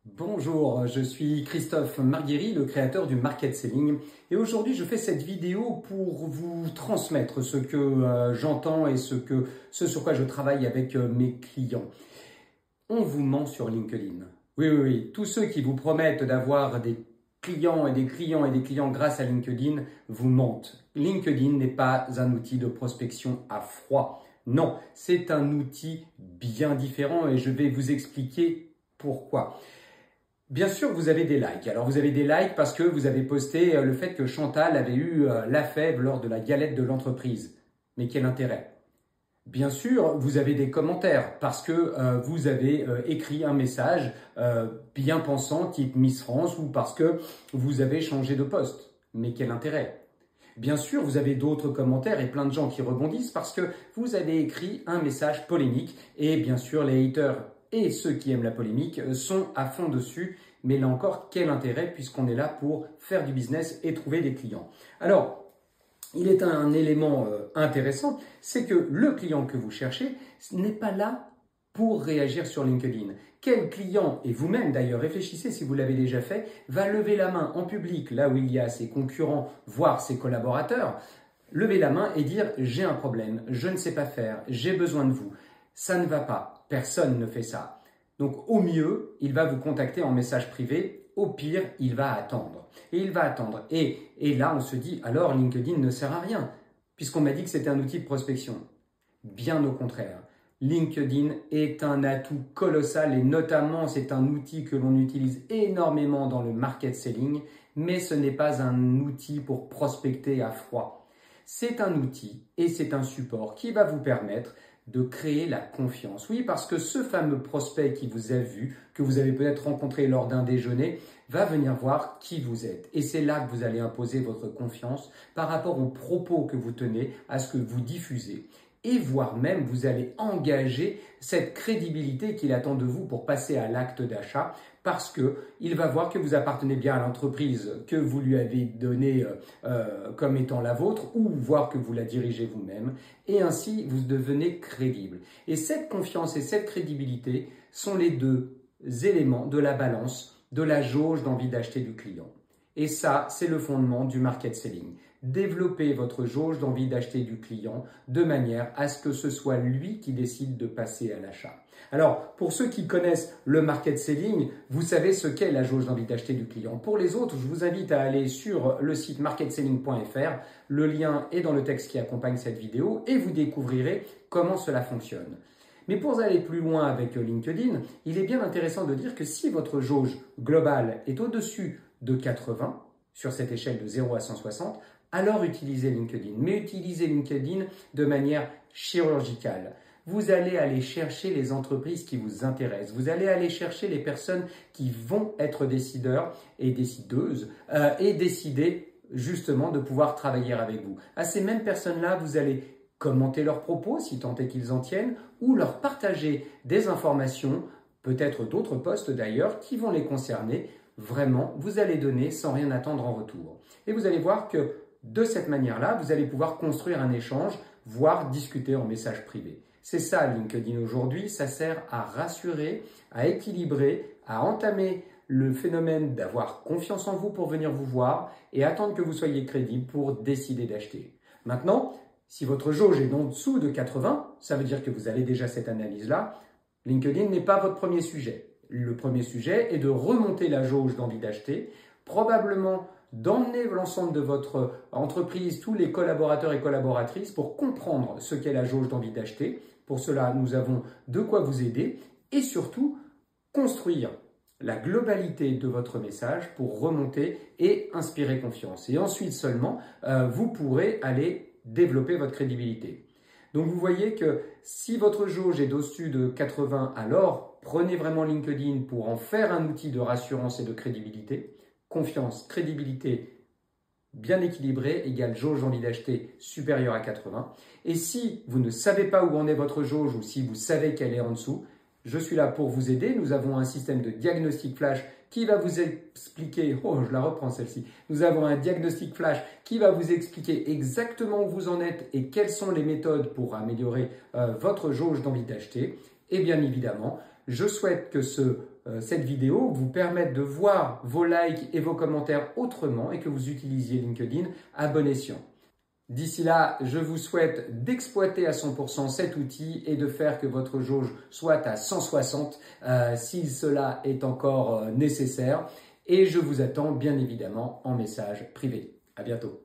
Bonjour, je suis Christophe Marguéry, le créateur du Market Selling, et aujourd'hui je fais cette vidéo pour vous transmettre ce que j'entends et ce sur quoi je travaille avec mes clients. On vous ment sur LinkedIn. Oui, tous ceux qui vous promettent d'avoir des clients et des clients et des clients grâce à LinkedIn vous mentent. LinkedIn n'est pas un outil de prospection à froid. Non, c'est un outil bien différent et je vais vous expliquer pourquoi. Bien sûr, vous avez des likes. Alors, vous avez des likes parce que vous avez posté le fait que Chantal avait eu la fève lors de la galette de l'entreprise. Mais quel intérêt? Bien sûr, vous avez des commentaires parce que vous avez écrit un message bien pensant, type Miss France, ou parce que vous avez changé de poste. Mais quel intérêt? Bien sûr, vous avez d'autres commentaires et plein de gens qui rebondissent parce que vous avez écrit un message polémique. Et bien sûr, les haters et ceux qui aiment la polémique sont à fond dessus. Mais là encore, quel intérêt puisqu'on est là pour faire du business et trouver des clients. Alors, il est un élément intéressant, c'est que le client que vous cherchez n'est pas là pour réagir sur LinkedIn. Quel client, et vous-même d'ailleurs, réfléchissez si vous l'avez déjà fait, va lever la main en public, là où il y a ses concurrents, voire ses collaborateurs, lever la main et dire « j'ai un problème, je ne sais pas faire, j'ai besoin de vous ». Ça ne va pas, personne ne fait ça. Donc au mieux, il va vous contacter en message privé, au pire, il va attendre. Et il va attendre. Et là, on se dit, alors LinkedIn ne sert à rien, puisqu'on m'a dit que c'était un outil de prospection. Bien au contraire. LinkedIn est un atout colossal et notamment c'est un outil que l'on utilise énormément dans le market selling, mais ce n'est pas un outil pour prospecter à froid. C'est un outil et c'est un support qui va vous permettre de créer la confiance. Oui, parce que ce fameux prospect qui vous a vu, que vous avez peut-être rencontré lors d'un déjeuner, va venir voir qui vous êtes. Et c'est là que vous allez imposer votre confiance par rapport aux propos que vous tenez, à ce que vous diffusez. Et voire même, vous allez engager cette crédibilité qu'il attend de vous pour passer à l'acte d'achat parce qu'il va voir que vous appartenez bien à l'entreprise que vous lui avez donnée comme étant la vôtre ou voir que vous la dirigez vous-même et ainsi vous devenez crédible. Et cette confiance et cette crédibilité sont les deux éléments de la balance, de la jauge d'envie d'acheter du client. Et ça, c'est le fondement du market selling. Développez votre jauge d'envie d'acheter du client de manière à ce que ce soit lui qui décide de passer à l'achat. Alors, pour ceux qui connaissent le market selling, vous savez ce qu'est la jauge d'envie d'acheter du client. Pour les autres, je vous invite à aller sur le site marketselling.fr. Le lien est dans le texte qui accompagne cette vidéo et vous découvrirez comment cela fonctionne. Mais pour aller plus loin avec LinkedIn, il est bien intéressant de dire que si votre jauge globale est au-dessus de 80, sur cette échelle de 0 à 160, alors utilisez LinkedIn. Mais utilisez LinkedIn de manière chirurgicale. Vous allez aller chercher les entreprises qui vous intéressent. Vous allez aller chercher les personnes qui vont être décideurs et décideuses et décider justement de pouvoir travailler avec vous. À ces mêmes personnes-là, vous allez commenter leurs propos, si tant est qu'ils en tiennent, ou leur partager des informations, peut-être d'autres posts d'ailleurs, qui vont les concerner. Vraiment, vous allez donner sans rien attendre en retour. Et vous allez voir que de cette manière-là, vous allez pouvoir construire un échange, voire discuter en message privé. C'est ça LinkedIn aujourd'hui, ça sert à rassurer, à équilibrer, à entamer le phénomène d'avoir confiance en vous pour venir vous voir et attendre que vous soyez crédible pour décider d'acheter. Maintenant, si votre jauge est en dessous de 80, ça veut dire que vous avez déjà cette analyse-là. LinkedIn n'est pas votre premier sujet. Le premier sujet est de remonter la jauge d'envie d'acheter, probablement d'emmener l'ensemble de votre entreprise, tous les collaborateurs et collaboratrices pour comprendre ce qu'est la jauge d'envie d'acheter. Pour cela, nous avons de quoi vous aider et surtout construire la globalité de votre message pour remonter et inspirer confiance. Et ensuite seulement, vous pourrez aller développer votre crédibilité. Donc vous voyez que si votre jauge est au-dessus de 80, alors prenez vraiment LinkedIn pour en faire un outil de rassurance et de crédibilité. Confiance, crédibilité bien équilibrée égale jauge d'envie d'acheter supérieure à 80. Et si vous ne savez pas où en est votre jauge ou si vous savez qu'elle est en dessous, je suis là pour vous aider. Nous avons un système de diagnostic flash qui va vous expliquer, je la reprends celle-ci, nous avons un diagnostic flash qui va vous expliquer exactement où vous en êtes et quelles sont les méthodes pour améliorer votre jauge d'envie d'acheter. Et bien évidemment, je souhaite que ce cette vidéo vous permette de voir vos likes et vos commentaires autrement et que vous utilisiez LinkedIn à bon escient. D'ici là, je vous souhaite d'exploiter à 100% cet outil et de faire que votre jauge soit à 160 si cela est encore nécessaire. Et je vous attends bien évidemment en message privé. À bientôt.